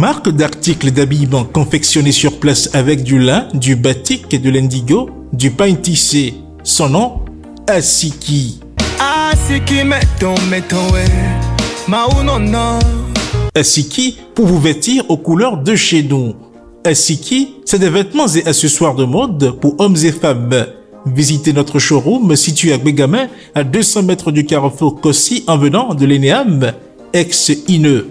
marque d'articles d'habillement confectionnés sur place avec du lin, du batik et de l'indigo, du pain tissé. Son nom, Asiki. Asiki meton maounono. Asiki pour vous vêtir aux couleurs de chez nous. Asiki, c'est des vêtements et accessoires de mode pour hommes et femmes. Visitez notre showroom situé à Bégamin, à 200 mètres du carrefour Kossi en venant de l'ENEAM, ex-INE.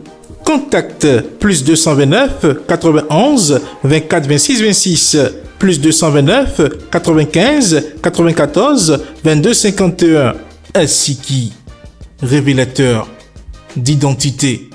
Contact plus 229 91 24 26 26 plus 229 95 94 22 51. Asiki, révélateur d'identité.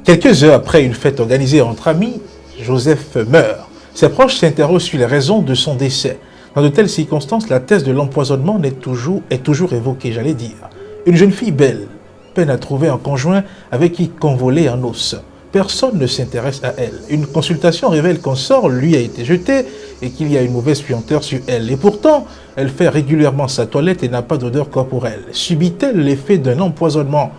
Quelques heures après une fête organisée entre amis, Joseph meurt. Ses proches s'interrogent sur les raisons de son décès. Dans de telles circonstances, la thèse de l'empoisonnement est toujours évoquée, j'allais dire. Une jeune fille belle peine à trouver un conjoint avec qui convoler en os. Personne ne s'intéresse à elle. Une consultation révèle qu'un sort lui a été jeté et qu'il y a une mauvaise puanteur sur elle. Et pourtant, elle fait régulièrement sa toilette et n'a pas d'odeur corporelle. Subit-elle l'effet d'un empoisonnement ?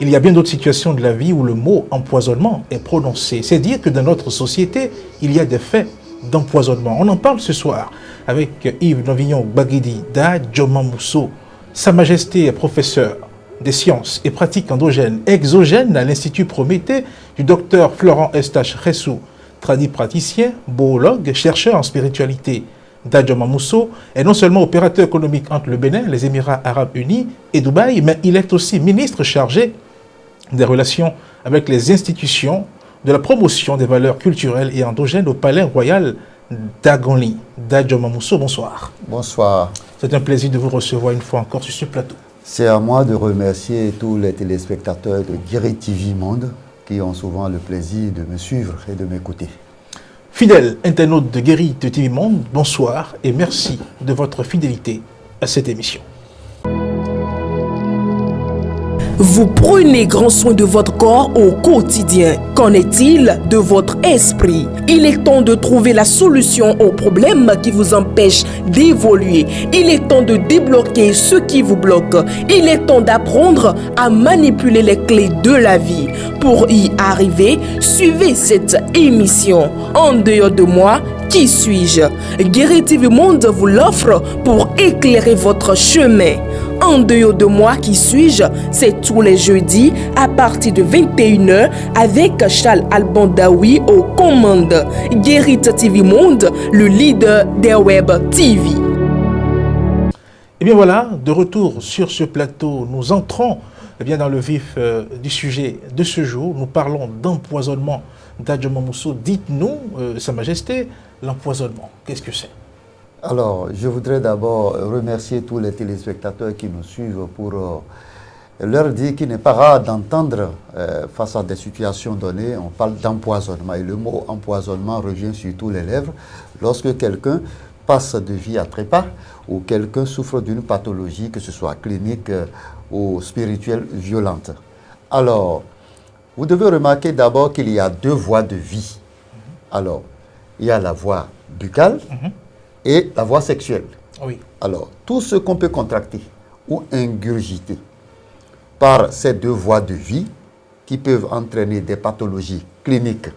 Il y a bien d'autres situations de la vie où le mot empoisonnement est prononcé. C'est dire que dans notre société, il y a des faits d'empoisonnement. On en parle ce soir avec Yves Novignon-Baguedi d'Adjomamousso. Sa Majesté est professeur des sciences et pratiques endogènes exogènes à l'Institut Prométhée du docteur Florent Estache Ressou, praticien, boologue, chercheur en spiritualité. D'Adjomamousso est non seulement opérateur économique entre le Bénin, les Émirats Arabes Unis et Dubaï, mais il est aussi ministre chargé des relations avec les institutions, de la promotion des valeurs culturelles et endogènes au Palais Royal d'Agonli. D'Adjomamousso, bonsoir. Bonsoir. C'est un plaisir de vous recevoir une fois encore sur ce plateau. C'est à moi de remercier tous les téléspectateurs de Guéri TV Monde qui ont souvent le plaisir de me suivre et de m'écouter. Fidèles internautes de Guéri TV Monde, bonsoir et merci de votre fidélité à cette émission. Vous prenez grand soin de votre corps au quotidien. Qu'en est-il de votre esprit? Il est temps de trouver la solution aux problèmes qui vous empêchent d'évoluer. Il est temps de débloquer ce qui vous bloque. Il est temps d'apprendre à manipuler les clés de la vie. Pour y arriver, suivez cette émission. En dehors de moi, qui suis-je? Guéri TV Monde vous l'offre pour éclairer votre chemin. En dehors de moi, qui suis-je? C'est tous les jeudis à partir de 21h avec Charles Albandaoui aux commandes. Guéri TV Monde, le leader des web TV. Et bien voilà, de retour sur ce plateau, nous entrons dans le vif du sujet de ce jour. Nous parlons d'empoisonnement. d'Adjomamousso, dites-nous, Sa Majesté, l'empoisonnement, qu'est-ce que c'est? Alors, je voudrais d'abord remercier tous les téléspectateurs qui nous suivent pour leur dire qu'il n'est pas rare d'entendre, face à des situations données, on parle d'empoisonnement. Et le mot empoisonnement revient sur tous les lèvres lorsque quelqu'un passe de vie à trépas ou quelqu'un souffre d'une pathologie, que ce soit clinique ou spirituelle violente. Alors, vous devez remarquer d'abord qu'il y a deux voies de vie. Alors, il y a la voie buccale et la voie sexuelle. Oui. Alors, tout ce qu'on peut contracter ou ingurgiter par ces deux voies de vie qui peuvent entraîner des pathologies cliniques,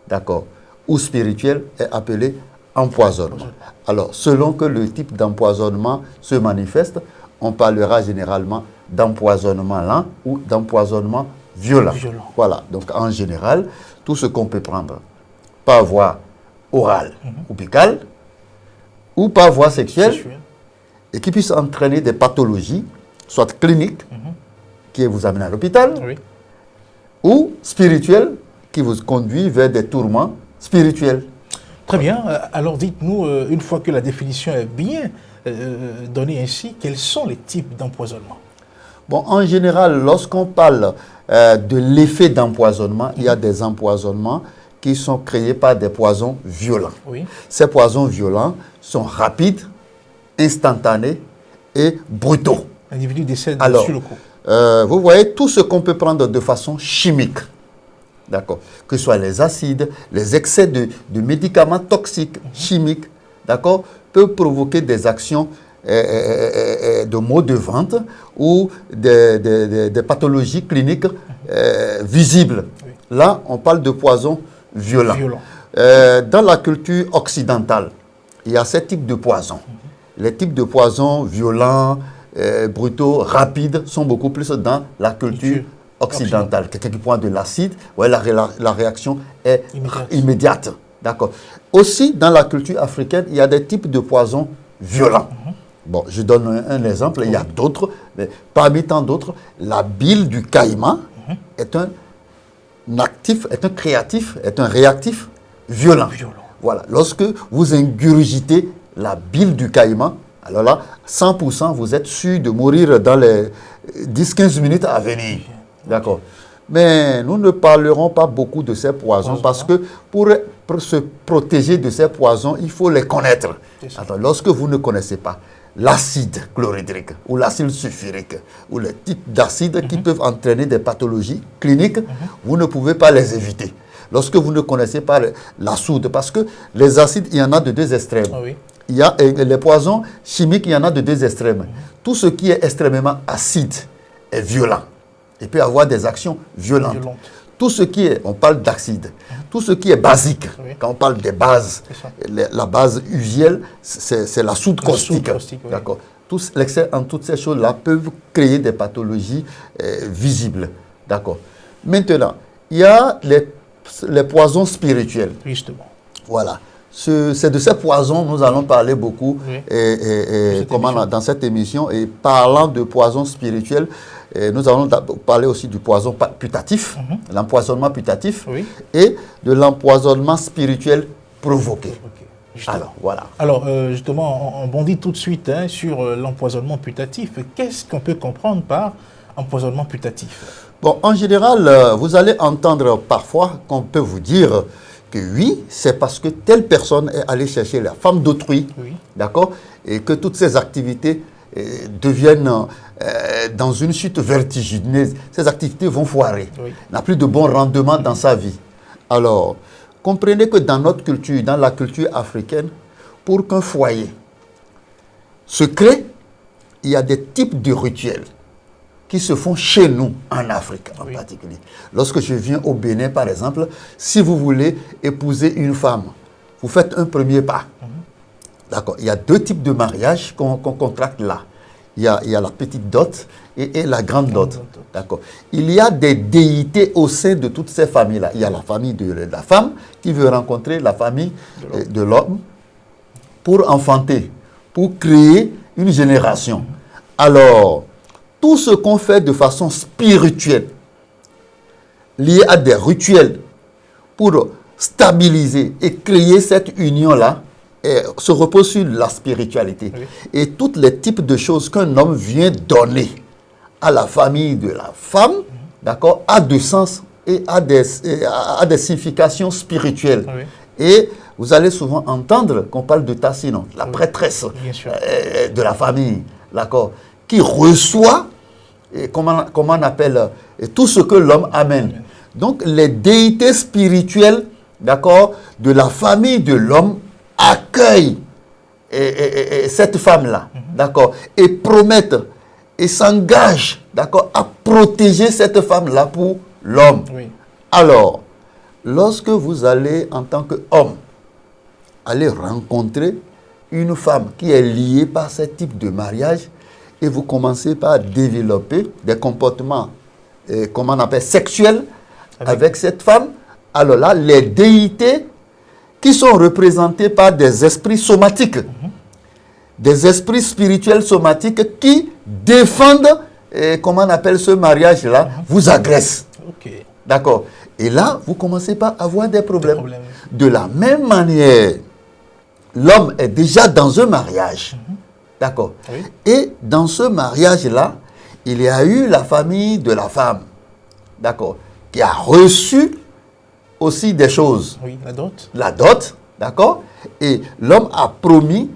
d'accord, ou spirituelles est appelé empoisonnement. Alors, selon que le type d'empoisonnement se manifeste, on parlera généralement d'empoisonnement lent ou d'empoisonnement violent. Voilà, donc en général, tout ce qu'on peut prendre par voie orale ou buccale, ou par voie sexuelle, et qui puisse entraîner des pathologies, soit cliniques, qui vous amènent à l'hôpital, ou spirituelles, qui vous conduisent vers des tourments spirituels. Très bien. Alors dites-nous, une fois que la définition est bien donnée ainsi, quels sont les types d'empoisonnement? Bon, en général, lorsqu'on parle de l'effet d'empoisonnement, il y a des empoisonnements qui sont créés par des poisons violents. Oui. Ces poisons violents sont rapides, instantanés et brutaux. L'individu décède Alors, sur le coup. vous voyez tout ce qu'on peut prendre de façon chimique. D'accord. Que ce soit les acides, les excès de médicaments toxiques, chimiques, d'accord, peuvent provoquer des actions de maux de ventre ou des pathologies cliniques visibles. Oui. Là, on parle de poisons violents. Dans la culture occidentale, il y a 7 types de poisons. Les types de poisons violents, brutaux, rapides, sont beaucoup plus dans la culture occidentale. Quelqu'un qui prend de l'acide, ouais, la réaction est immédiate. D'accord. Aussi, dans la culture africaine, il y a des types de poisons violents. Bon, je donne un exemple, il y a d'autres, mais parmi tant d'autres, la bile du caïman est un actif, est un créatif, est un réactif violent. Voilà. Lorsque vous ingurgitez la bile du caïman, alors là, 100%, vous êtes sûr de mourir dans les 10-15 minutes à venir. D'accord. Mais nous ne parlerons pas beaucoup de ces poisons parce que pour se protéger de ces poisons, il faut les connaître. Alors, lorsque vous ne connaissez pas l'acide chlorhydrique ou l'acide sulfurique ou les types d'acides qui peuvent entraîner des pathologies cliniques, vous ne pouvez pas les éviter. Lorsque vous ne connaissez pas la soude, parce que les acides, il y en a de 2 extrêmes. Il y a les poisons chimiques, il y en a de 2 extrêmes. Tout ce qui est extrêmement acide est violent. Il peut avoir des actions violentes. Tout ce qui est, on parle d'acide, tout ce qui est basique, quand on parle des bases, la base usuelle, c'est la soude caustique. D'accord. L'excès en toutes ces choses-là peuvent créer des pathologies visibles. D'accord. Maintenant, il y a les poisons spirituels. Justement. Voilà. C'est de ces poisons nous allons parler beaucoup dans cette émission. Et parlant de poisons spirituels, nous allons parler aussi du poison putatif, l'empoisonnement putatif, et de l'empoisonnement spirituel provoqué. Alors, voilà. Alors, justement, on bondit tout de suite sur l'empoisonnement putatif. Qu'est-ce qu'on peut comprendre par empoisonnement putatif? Bon, en général, vous allez entendre parfois qu'on peut vous dire que oui, c'est parce que telle personne est allée chercher la femme d'autrui, d'accord, et que toutes ces activités deviennent dans une chute vertigineuse. Ces activités vont foirer. Il n'a plus de bon rendement dans sa vie. Alors, comprenez que dans notre culture, dans la culture africaine, pour qu'un foyer se crée, il y a des types de rituels qui se font chez nous, en Afrique en particulier. Lorsque je viens au Bénin, par exemple, si vous voulez épouser une femme, vous faites un premier pas. D'accord. Il y a 2 types de mariage qu'on contracte là. Il y a la petite dot et la grande dot. D'accord. Il y a des déités au sein de toutes ces familles-là. Il y a la famille de la femme qui veut rencontrer la famille de l'homme pour enfanter, pour créer une génération. Alors, tout ce qu'on fait de façon spirituelle, lié à des rituels pour stabiliser et créer cette union-là, se repose sur la spiritualité. Et tous les types de choses qu'un homme vient donner à la famille de la femme, d'accord, a de sens et a des significations spirituelles. Et vous allez souvent entendre qu'on parle de Tassino, la prêtresse de la famille, d'accord, qui reçoit, comment on appelle, tout ce que l'homme amène. Donc, les déités spirituelles, d'accord, de la famille de l'homme accueillent cette femme-là, d'accord, et promettent et s'engagent, d'accord, à protéger cette femme-là pour l'homme. Alors, lorsque vous allez, en tant qu'homme, aller rencontrer une femme qui est liée par ce type de mariage, et vous commencez par développer des comportements, comment on appelle, sexuels avec cette femme, alors là, les déités qui sont représentées par des esprits somatiques, des esprits spirituels somatiques qui défendent, comment on appelle ce mariage-là, vous agressent. D'accord. Et là, vous commencez par avoir des problèmes. De la même manière, l'homme est déjà dans un mariage. D'accord. Et dans ce mariage-là, il y a eu la famille de la femme, d'accord, qui a reçu aussi des choses. La dot. La dot, d'accord. Et l'homme a promis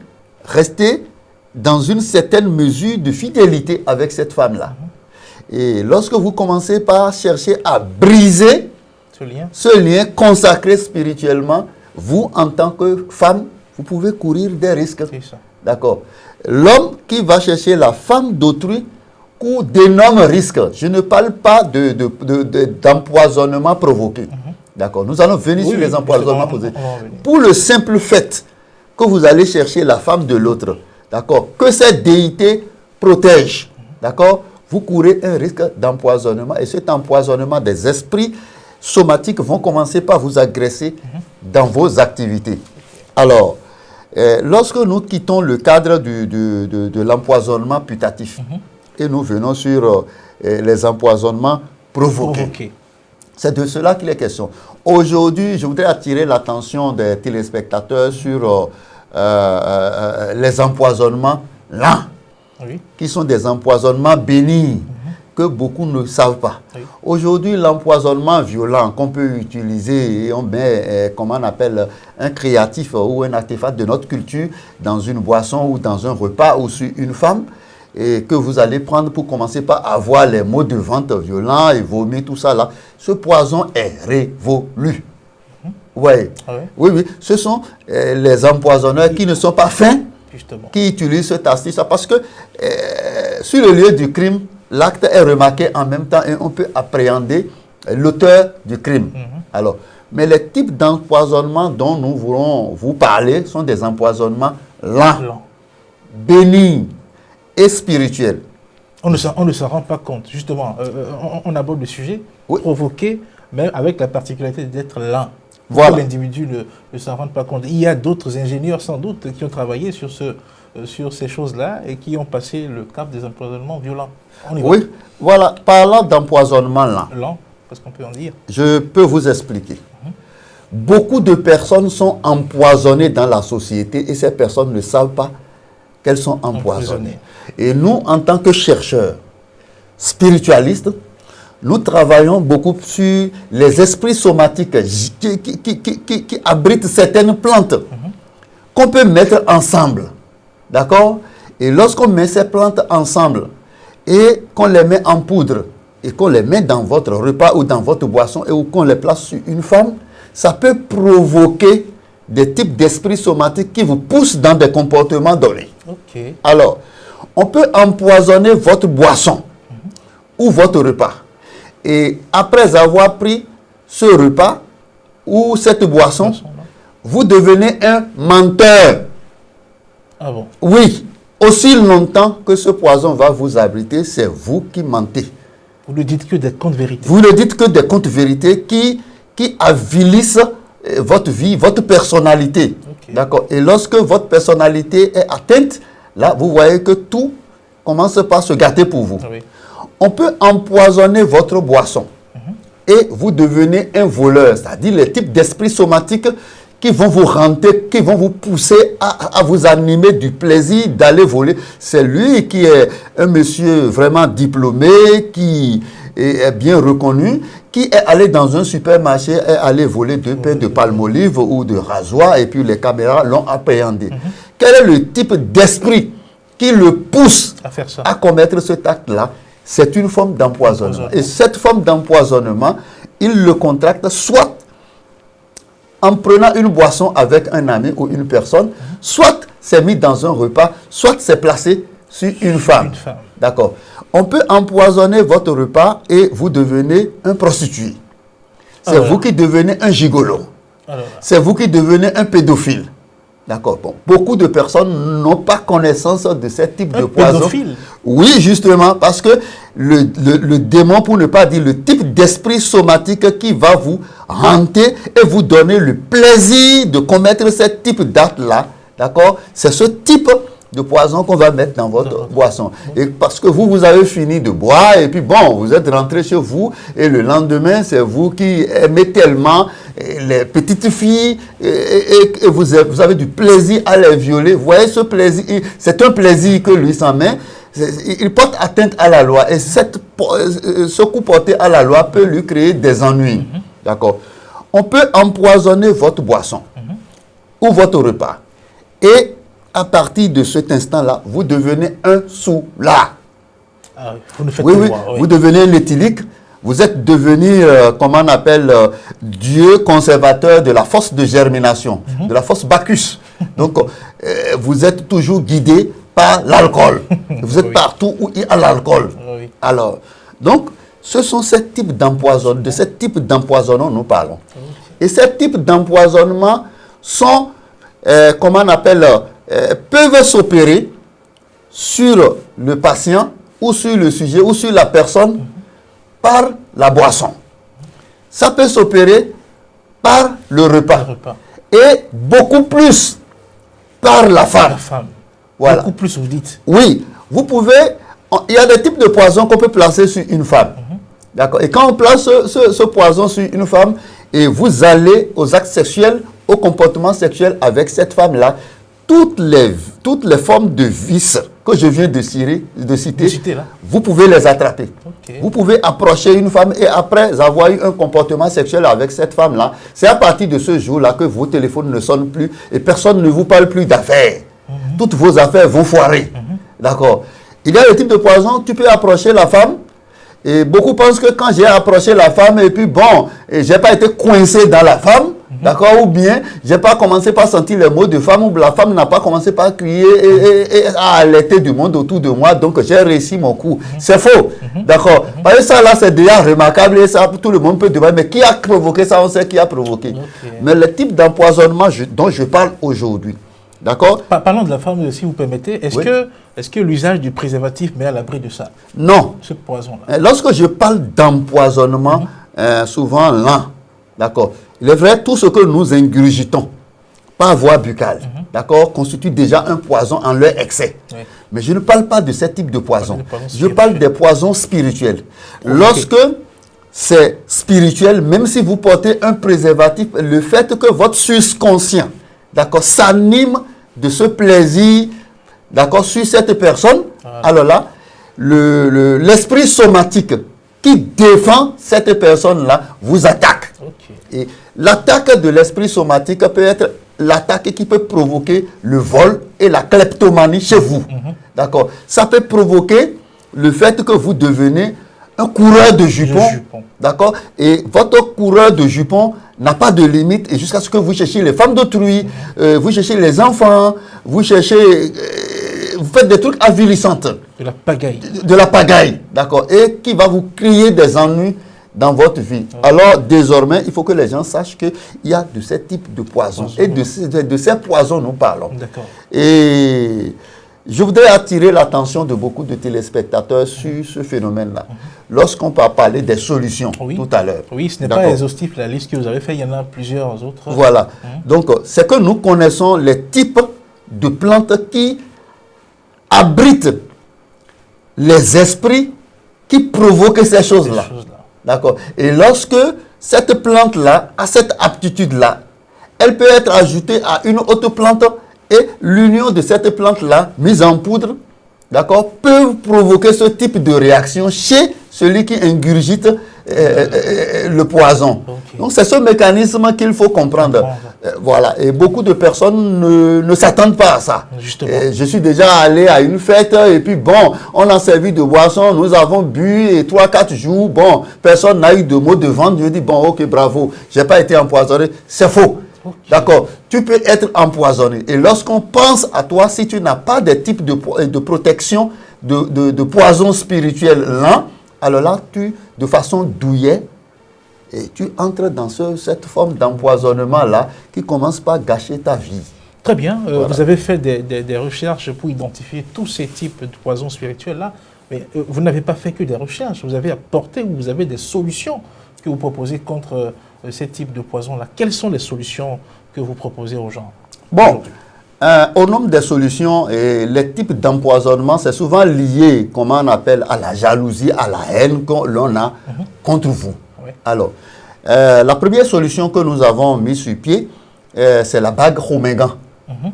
rester dans une certaine mesure de fidélité avec cette femme-là. Et lorsque vous commencez par chercher à briser ce lien consacré spirituellement, vous, en tant que femme, vous pouvez courir des risques. D'accord. L'homme qui va chercher la femme d'autrui court d'énormes risques. Je ne parle pas d'empoisonnement provoqué. D'accord. Nous allons venir sur les empoisonnements provoqués. Pour le simple fait que vous allez chercher la femme de l'autre, d'accord, que cette déité protège, d'accord, vous courez un risque d'empoisonnement. Et cet empoisonnement des esprits somatiques vont commencer par vous agresser dans vos activités. Alors, lorsque nous quittons le cadre de l'empoisonnement putatif et nous venons sur les empoisonnements provoqués, c'est de cela qu'il est question. Aujourd'hui, je voudrais attirer l'attention des téléspectateurs sur les empoisonnements lents, qui sont des empoisonnements bénis, que beaucoup ne savent pas. Aujourd'hui, l'empoisonnement violent qu'on peut utiliser, et on met, comment on appelle, un créatif ou un artefact de notre culture dans une boisson ou dans un repas ou sur une femme, et que vous allez prendre pour commencer par avoir les maux de ventre violents et vomir, tout ça là, ce poison est révolu. Ouais. Oui, oui, ce sont les empoisonneurs qui ne sont pas fins, qui utilisent cette astuce, parce que sur le lieu du crime, l'acte est remarqué en même temps et on peut appréhender l'auteur du crime. Alors, mais les types d'empoisonnement dont nous voulons vous parler sont des empoisonnements lents, bénins et spirituels. On ne s'en rend pas compte. Justement, on aborde le sujet provoqué, mais avec la particularité d'être lent. Voilà. L'individu ne s'en rend pas compte. Il y a d'autres ingénieurs, sans doute, qui ont travaillé sur ces choses-là et qui ont passé le cap des empoisonnements violents. Oui, voilà. Parlant d'empoisonnement lent, qu'est-ce qu'on peut en dire? Je peux vous expliquer. Beaucoup de personnes sont empoisonnées dans la société et ces personnes ne savent pas qu'elles sont empoisonnées. Et nous, en tant que chercheurs spiritualistes, nous travaillons beaucoup sur les esprits somatiques qui abritent certaines plantes qu'on peut mettre ensemble. D'accord? Et lorsqu'on met ces plantes ensemble et qu'on les met en poudre et qu'on les met dans votre repas ou dans votre boisson et qu'on les place sur une femme, ça peut provoquer des types d'esprits somatiques qui vous poussent dans des comportements donnés. Alors, on peut empoisonner votre boisson ou votre repas. Et après avoir pris ce repas ou cette boisson, vous devenez un menteur. Ah bon? Oui. Aussi longtemps que ce poison va vous abriter, c'est vous qui mentez. Vous ne dites que des contes vérités. Vous ne dites que des contes vérités qui avilissent votre vie, votre personnalité. D'accord? Et lorsque votre personnalité est atteinte, là, vous voyez que tout commence par se gâter pour vous. On peut empoisonner votre boisson et vous devenez un voleur, c'est-à-dire les types d'esprits somatiques qui vont vous renter, qui vont vous pousser à vous animer du plaisir d'aller voler. C'est lui qui est un monsieur vraiment diplômé, qui est bien reconnu, qui est allé dans un supermarché et allé voler 2 paires de palmolive ou de rasoir et puis les caméras l'ont appréhendé. Quel est le type d'esprit qui le pousse à commettre cet acte-là? C'est une forme d'empoisonnement. Et cette forme d'empoisonnement, il le contracte soit en prenant une boisson avec un ami ou une personne, soit c'est mis dans un repas, soit c'est placé sur une femme. D'accord. On peut empoisonner votre repas et vous devenez un prostitué. C'est vous qui devenez un gigolo. C'est vous qui devenez un pédophile. D'accord. Bon, beaucoup de personnes n'ont pas connaissance de ce type de poison. Pédophile? Oui, justement, parce que le démon, pour ne pas dire le type d'esprit somatique qui va vous hanter et vous donner le plaisir de commettre ce type d'acte-là, d'accord, c'est ce type de poison qu'on va mettre dans votre boisson. Et parce que vous avez fini de boire et puis bon, vous êtes rentré chez vous et le lendemain, c'est vous qui aimez tellement les petites filles et vous avez du plaisir à les violer. Vous voyez ce plaisir, c'est un plaisir que lui s'en met. Il porte atteinte à la loi et ce coup porté à la loi peut lui créer des ennuis. D'accord. On peut empoisonner votre boisson ou votre repas et à partir de cet instant-là, vous devenez un soulard. Ah, vous nous faites Oui, voir, vous devenez un éthylique. Vous êtes devenu, comment on appelle, Dieu conservateur de la force de germination, de la force Bacchus. Donc, vous êtes toujours guidé par l'alcool. Vous êtes partout où il y a l'alcool. Oui. Alors, donc, ce sont de ce type d'empoisonnement nous parlons. Et ce type d'empoisonnement sont, comment on appelle, peuvent s'opérer sur le patient ou sur le sujet ou sur la personne par la boisson. Ça peut s'opérer par le repas. Et beaucoup plus par la femme. La femme. Voilà. Beaucoup plus, vous dites. Oui, vous pouvez... Il y a des types de poisons qu'on peut placer sur une femme. D'accord. Et quand on place ce poison sur une femme, et vous allez aux actes sexuels, au comportement sexuel avec cette femme-là, toutes les formes de vices que je viens de citer, là. vous pouvez les attraper. Ok. Vous pouvez approcher une femme et après avoir eu un comportement sexuel avec cette femme-là, c'est à partir de ce jour-là que vos téléphones ne sonnent plus et personne ne vous parle plus d'affaires. Toutes vos affaires vont foirer. D'accord. Il y a le type de poison, tu peux approcher la femme. Et beaucoup pensent que quand j'ai approché la femme, et puis bon, j'ai pas été coincé dans la femme, d'accord, ou bien j'ai pas commencé par sentir les mots de femme, ou la femme n'a pas commencé par crier et à alerter du monde autour de moi, donc j'ai réussi mon coup. C'est faux, d'accord. Parce que ça là, c'est déjà remarquable, et ça, tout le monde peut demander, mais qui a provoqué ça, on sait qui a provoqué. Mais le type d'empoisonnement dont je parle aujourd'hui, d'accord. Parlons de la femme, si vous permettez. Est-ce que l'usage du préservatif met à l'abri de ça? Non. Ce poison-là. Lorsque je parle d'empoisonnement, souvent là, d'accord, il est vrai, tout ce que nous ingurgitons par voie buccale, d'accord, constitue déjà un poison en leur excès. Oui. Mais je ne parle pas de ce type de poison. Je parle des poisons spirituels. Lorsque c'est spirituel, même si vous portez un préservatif, le fait que votre subconscient, d'accord, s'anime de ce plaisir, d'accord, sur cette personne, alors là, l'esprit somatique qui défend cette personne-là vous attaque. Et l'attaque de l'esprit somatique peut être l'attaque qui peut provoquer le vol et la kleptomanie chez vous. D'accord. Ça peut provoquer le fait que vous devenez un coureur de jupons. D'accord. Et votre coureur de jupons n'a pas de limite et jusqu'à ce que vous cherchiez les femmes d'autrui, vous cherchez les enfants, vous cherchez... vous faites des trucs avilissantes. De la pagaille. De la pagaille, d'accord. Et qui va vous créer des ennuis dans votre vie. Alors, désormais, il faut que les gens sachent qu'il y a de ce type de poison. Et de ces poisons, nous parlons. D'accord. Et je voudrais attirer l'attention de beaucoup de téléspectateurs sur ce phénomène-là. Lorsqu'on va parler des solutions tout à l'heure. Oui, ce n'est pas exhaustif la liste que vous avez fait, il y en a plusieurs autres. Voilà. Donc, c'est que nous connaissons les types de plantes qui abritent les esprits qui provoquent ces choses-là. D'accord. Et lorsque cette plante-là a cette aptitude-là, elle peut être ajoutée à une autre plante et l'union de cette plante-là, mise en poudre, d'accord, peut provoquer ce type de réaction chez celui qui ingurgite le poison. Donc, c'est ce mécanisme qu'il faut comprendre. Voilà. Et beaucoup de personnes ne s'attendent pas à ça. Je suis déjà allé à une fête et puis bon, on a servi de boisson, nous avons bu et 3-4 jours, bon, personne n'a eu de mot de vente. Je dis bon, ok, bravo, j'ai pas été empoisonné. C'est faux. D'accord. Tu peux être empoisonné. Et lorsqu'on pense à toi, si tu n'as pas de type de protection de poison spirituel là, alors là, de façon douillet, et tu entres dans cette forme d'empoisonnement-là qui commence par gâcher ta vie. Très bien. Voilà. Vous avez fait des recherches pour identifier tous ces types de poisons spirituels-là, mais vous n'avez pas fait que des recherches. Vous avez apporté ou vous avez des solutions que vous proposez contre ces types de poisons-là. Quelles sont les solutions que vous proposez aux gens? Bon, au nombre des solutions, et les types d'empoisonnement, c'est souvent lié, comment on appelle, à la jalousie, à la haine que l'on a contre vous. Oui. Alors, la première solution que nous avons mise sur pied, c'est la bague Romégan.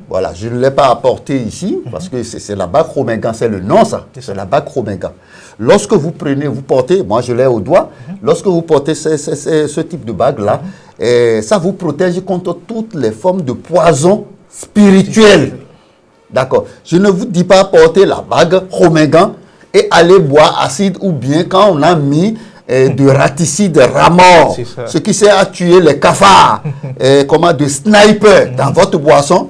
Voilà, je ne l'ai pas apportée ici, parce que c'est la bague Romégan, c'est le nom ça, c'est la bague Romégan. Lorsque vous portez, moi je l'ai au doigt, lorsque vous portez ce type de bague-là, ça vous protège contre toutes les formes de poison spirituel. D'accord. Je ne vous dis pas porter la bague Romégan et aller boire acide, ou bien quand on a mis de raticide ramor, ce qui sert à tuer les cafards, de sniper dans votre boisson.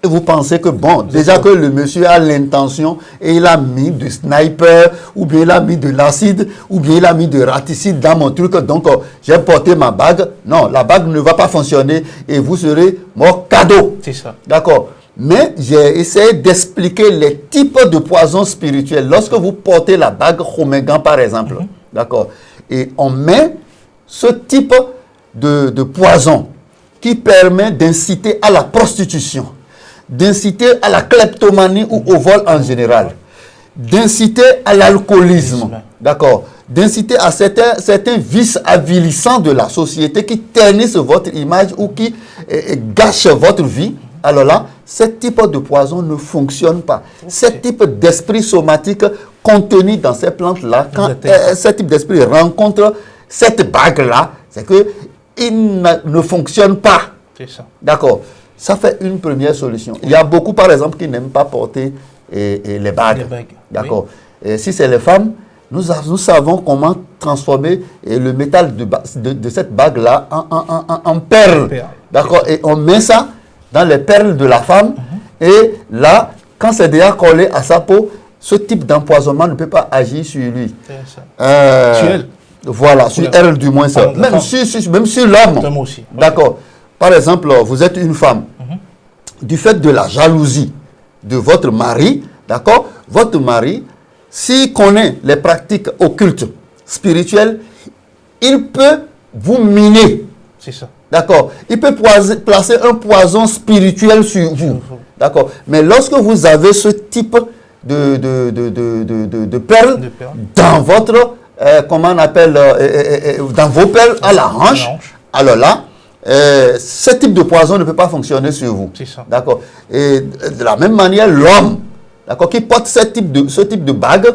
Et vous pensez que, bon, déjà que le monsieur a l'intention et il a mis du sniper, ou bien il a mis de l'acide, ou bien il a mis de raticide dans mon truc, donc j'ai porté ma bague. Non, la bague ne va pas fonctionner et vous serez mort cadeau. C'est ça. D'accord. Mais j'ai essayé d'expliquer les types de poisons spirituels. Lorsque vous portez la bague Khomegan, par exemple, d'accord, et on met ce type de poison qui permet d'inciter à la prostitution, d'inciter à la kleptomanie ou au vol en général, d'inciter à l'alcoolisme, d'accord, d'inciter à certains vices avilissants de la société qui ternissent votre image ou qui gâchent votre vie. Alors là, ce type de poison ne fonctionne pas. Ce type d'esprit somatique contenu dans ces plantes-là, quand ce type d'esprit rencontre cette bague-là, c'est qu'il ne fonctionne pas. C'est ça. D'accord. Ça fait une première solution. Il y a beaucoup, par exemple, qui n'aiment pas porter les bagues. D'accord. Oui. Si c'est les femmes, nous savons comment transformer le métal de cette bague-là en perles. D'accord. Et on met ça dans les perles de la femme. Et là, quand c'est déjà collé à sa peau, ce type d'empoisonnement ne peut pas agir sur lui. Sur elle. Voilà, sur elle du moins. Ça. Même sur l'homme. L'homme aussi. D'accord. Par exemple, vous êtes une femme. Du fait de la jalousie de votre mari, d'accord, votre mari, s'il connaît les pratiques occultes, spirituelles, il peut vous miner. C'est ça. D'accord. Il peut placer un poison spirituel sur vous. D'accord. Mais lorsque vous avez ce type de perles dans votre, comment on appelle, dans vos perles à la hanche, alors là, ce type de poison ne peut pas fonctionner sur vous. D'accord. Et de la même manière, l'homme, d'accord, qui porte ce type de bague,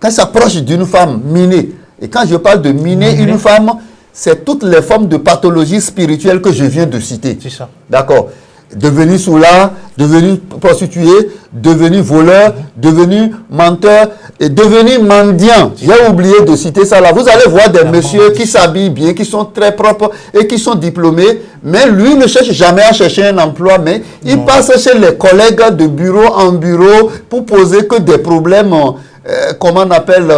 quand il s'approche d'une femme minée, et quand je parle de miner une femme, c'est toutes les formes de pathologies spirituelles que je viens de citer. C'est ça. D'accord. Devenu soulard, devenu prostitué, devenu voleur, devenu menteur et devenu mendiant. J'ai oublié de citer ça là. Vous allez voir des messieurs qui s'habillent bien, qui sont très propres et qui sont diplômés, mais lui ne cherche jamais à chercher un emploi, mais il passe chez les collègues de bureau en bureau pour poser que des problèmes, comment on appelle,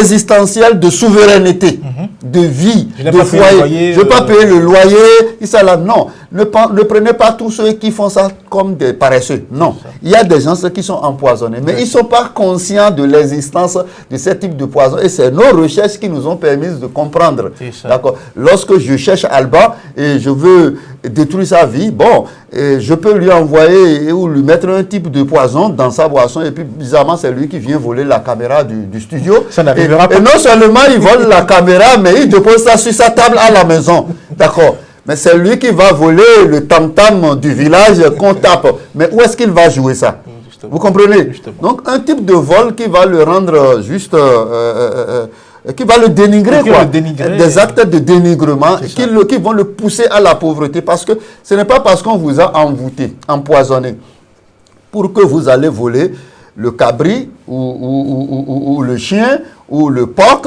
existentiel de souveraineté, de vie, de foyer. Je ne veux pas payer le loyer. Et ça là, non. Ne prenez pas tous ceux qui font ça comme des paresseux. Non. Il y a des gens qui sont empoisonnés, mais ils ne sont pas conscients de l'existence de ce type de poison. Et c'est nos recherches qui nous ont permis de comprendre. D'accord. Lorsque je cherche Alba et je veux détruire sa vie, bon, je peux lui envoyer ou lui mettre un type de poison dans sa boisson et puis bizarrement c'est lui qui vient voler la caméra du studio. Ça n'arrivera pas. Et non seulement il vole la caméra, mais il dépose ça sur sa table à la maison. D'accord. Mais c'est lui qui va voler le tam-tam du village qu'on tape. Mais où est-ce qu'il va jouer ça? Justement. Vous comprenez? Justement. Donc un type de vol qui va le rendre juste... qui va le dénigrer, quoi. Des actes de dénigrement qui vont le pousser à la pauvreté. Parce que ce n'est pas parce qu'on vous a envoûté, empoisonné, pour que vous allez voler le cabri ou le chien ou le porc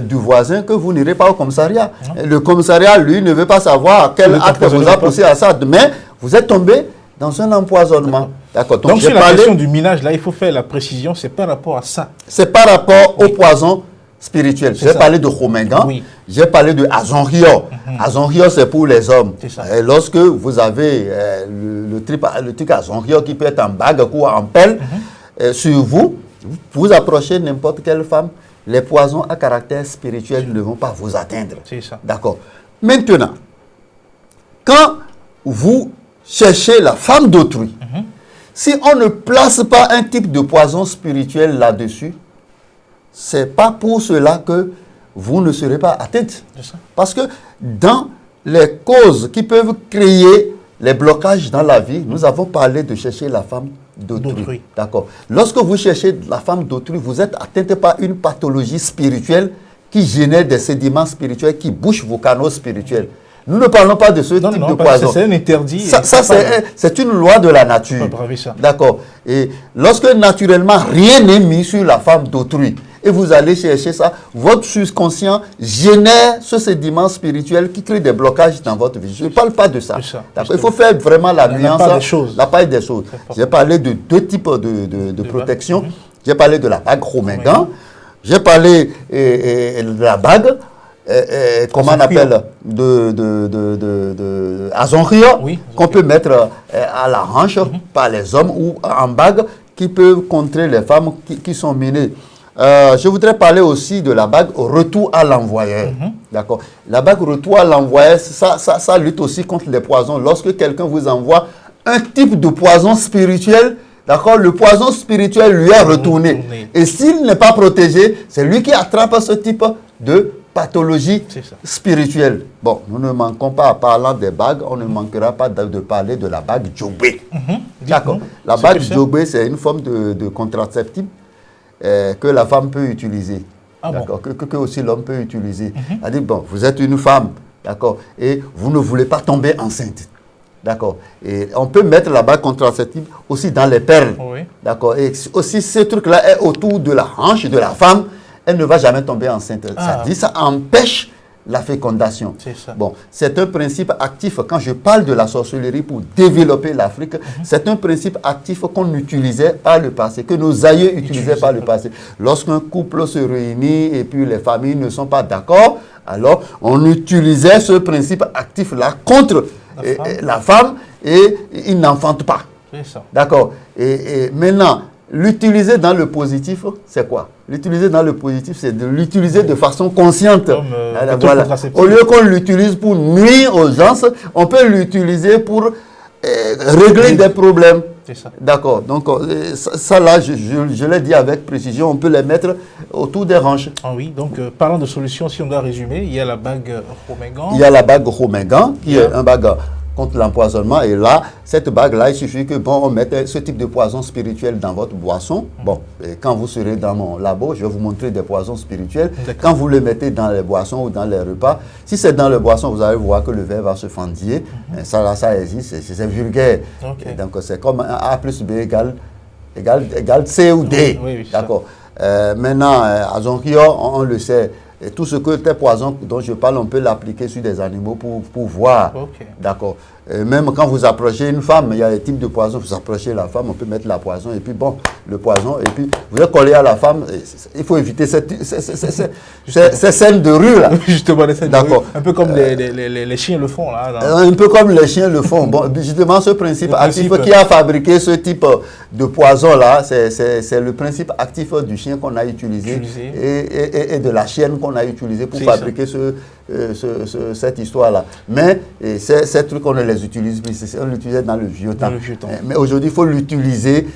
du voisin que vous n'irez pas au commissariat. Le commissariat, lui, ne veut pas savoir quel acte vous a poussé à ça. Mais vous êtes tombé dans un empoisonnement. D'accord. Donc sur la question du minage, là, il faut faire la précision, c'est par rapport à ça. C'est par rapport au poison spirituel. J'ai parlé de Khomegan, j'ai parlé de Azonrio. Azonrio, c'est pour les hommes. Et lorsque vous avez le truc Azonrio qui peut être en bague ou en pelle, sur vous, vous approchez n'importe quelle femme, les poisons à caractère spirituel ne vont pas vous atteindre. C'est ça. D'accord. Maintenant, quand vous cherchez la femme d'autrui, si on ne place pas un type de poison spirituel là-dessus, c'est pas pour cela que vous ne serez pas atteinte. Parce que dans les causes qui peuvent créer les blocages dans la vie, nous avons parlé de chercher la femme d'autrui. D'accord. Lorsque vous cherchez la femme d'autrui, vous êtes atteinte par une pathologie spirituelle qui génère des sédiments spirituels, qui bouchent vos canaux spirituels. Nous ne parlons pas de ce type de poison. C'est un interdit. C'est une loi de la nature. D'accord. Et lorsque naturellement, rien n'est mis sur la femme d'autrui, et vous allez chercher ça, votre subconscient génère ce sédiment spirituel qui crée des blocages dans votre vie. Je ne parle pas de ça. Il faut faire vraiment la nuance, la part des choses. J'ai parlé de deux types de protection. J'ai parlé de la bague Romingan. J'ai parlé de la bague, comment on appelle, de Azonrio, qu'on peut mettre à la hanche par les hommes ou en bague qui peuvent contrer les femmes qui sont minées. Je voudrais parler aussi de la bague retour à l'envoyeur. D'accord. La bague retour à l'envoyeur, ça lutte aussi contre les poisons. Lorsque quelqu'un vous envoie un type de poison spirituel, d'accord, le poison spirituel lui est retourné. Et s'il n'est pas protégé, c'est lui qui attrape ce type de pathologie spirituelle. Bon, nous ne manquons pas, en parlant des bagues, on ne manquera pas de parler de la bague Djogbe. D'accord. La bague Djogbe, c'est une forme de contraceptif que la femme peut utiliser, d'accord, que aussi l'homme peut utiliser. C'est-à-dire, bon, vous êtes une femme, d'accord, et vous ne voulez pas tomber enceinte, d'accord. Et on peut mettre la bague contraceptive aussi dans les perles, d'accord. Et aussi, ce truc-là est autour de la hanche de la femme, elle ne va jamais tomber enceinte. Ça empêche la fécondation. Bon, c'est un principe actif. Quand je parle de la sorcellerie pour développer l'Afrique, c'est un principe actif qu'on utilisait par le passé, que nos aïeux utilisaient par le passé. Lorsqu'un couple se réunit et puis les familles ne sont pas d'accord, alors on utilisait ce principe actif-là contre la femme et ils n'enfantent pas. D'accord. Et maintenant, l'utiliser dans le positif, c'est quoi? L'utiliser dans le positif, c'est de l'utiliser de façon consciente. Voilà. Au lieu qu'on l'utilise pour nuire aux gens, on peut l'utiliser pour régler des problèmes. D'accord. Donc, ça là, je l'ai dit avec précision, on peut les mettre autour des hanches. Oui, donc parlant de solutions, si on doit résumer, il y a la bague Romingan. Il y a la bague Romingan, qui est un bague contre l'empoisonnement. Et là, cette bague-là, il suffit que on mette ce type de poison spirituel dans votre boisson. Bon, et quand vous serez dans mon labo, je vais vous montrer des poisons spirituels. Quand vous le mettez dans les boissons ou dans les repas, si c'est dans les boissons, vous allez voir que le verre va se fendiller. Ça, là, ça existe, c'est vulgaire. Donc, c'est comme un A plus B égale C ou D. D'accord. Maintenant, à Zonrio, on le sait. Et tout ce que tes poisons dont je parle, on peut l'appliquer sur des animaux pour voir. D'accord. Même quand vous approchez une femme, il y a des types de poisons. Vous approchez la femme, on peut mettre la poison. Et puis bon, le poison. Et puis vous êtes collé à la femme. Il faut éviter ces scènes de rue là. Justement, les scènes de rue. Un peu comme les chiens le font là. Un peu comme les chiens le font. Bon, justement, ce principe actif qui a fabriqué ce type de poison là, c'est le principe actif du chien qu'on a utilisé et de la chienne qu'on a utilisé pour fabriquer cette histoire-là. Mais ces trucs, on ne les utilise plus. On l'utilisait dans le vieux temps. Mais aujourd'hui, il faut l'utiliser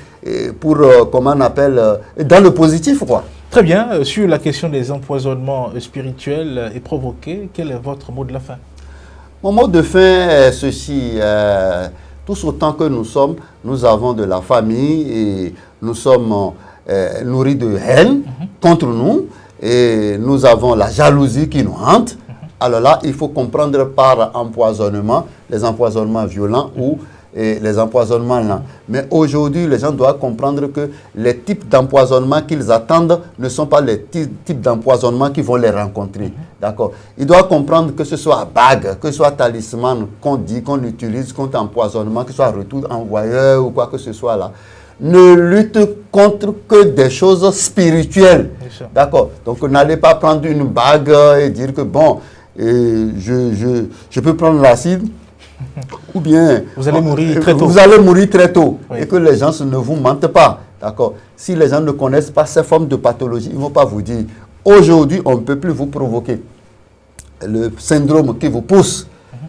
pour, comment on appelle, dans le positif, quoi. Très bien. Sur la question des empoisonnements spirituels et provoqués, quel est votre mot de la fin? Mon mot de fin est ceci. Tous autant que nous sommes, nous avons de la famille et nous sommes nourris de haine contre nous. Et nous avons la jalousie qui nous hante. Alors là, il faut comprendre par empoisonnement, les empoisonnements violents ou les empoisonnements lents. Mais aujourd'hui, les gens doivent comprendre que les types d'empoisonnement qu'ils attendent ne sont pas les types d'empoisonnement qui vont les rencontrer. D'accord. Ils doivent comprendre que ce soit bague, que ce soit talisman qu'on dit, qu'on utilise contre empoisonnement, que ce soit retour envoyeur ou quoi que ce soit là, ne lutte contre que des choses spirituelles. D'accord. Donc, n'allez pas prendre une bague et dire que bon, je peux prendre l'acide ou bien vous allez mourir très tôt. Vous allez mourir très tôt et que les gens ne vous mentent pas. D'accord. Si les gens ne connaissent pas ces formes de pathologie, ils ne vont pas vous dire aujourd'hui, on ne peut plus vous provoquer le syndrome qui vous pousse,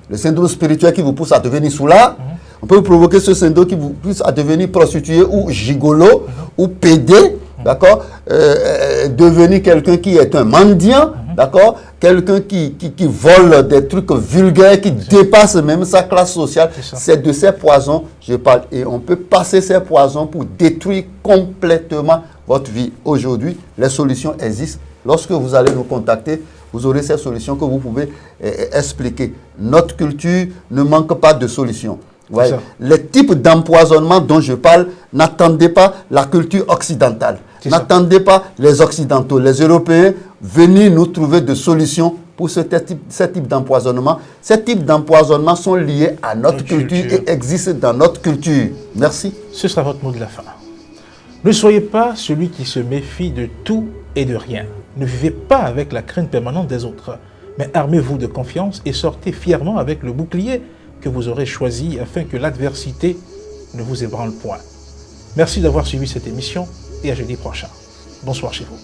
le syndrome spirituel qui vous pousse à devenir soulard. On peut vous provoquer ce syndrome qui vous pousse à devenir prostitué ou gigolo ou pédé, d'accord, devenir quelqu'un qui est un mendiant, d'accord, quelqu'un qui vole des trucs vulgaires, qui dépasse même sa classe sociale. C'est de ces poisons, je parle. Et on peut passer ces poisons pour détruire complètement votre vie. Aujourd'hui, les solutions existent. Lorsque vous allez nous contacter, vous aurez ces solutions que vous pouvez expliquer. Notre culture ne manque pas de solutions. Ouais. Les types d'empoisonnement dont je parle, n'attendez pas la culture occidentale. N'attendez pas les Occidentaux, les Européens, venir nous trouver des solutions pour ce type d'empoisonnement. Ces types d'empoisonnement sont liés à notre culture et existent dans notre culture. Merci. Ce sera votre mot de la fin. Ne soyez pas celui qui se méfie de tout et de rien. Ne vivez pas avec la crainte permanente des autres, mais armez-vous de confiance et sortez fièrement avec le bouclier que vous aurez choisi afin que l'adversité ne vous ébranle point. Merci d'avoir suivi cette émission et à jeudi prochain. Bonsoir chez vous.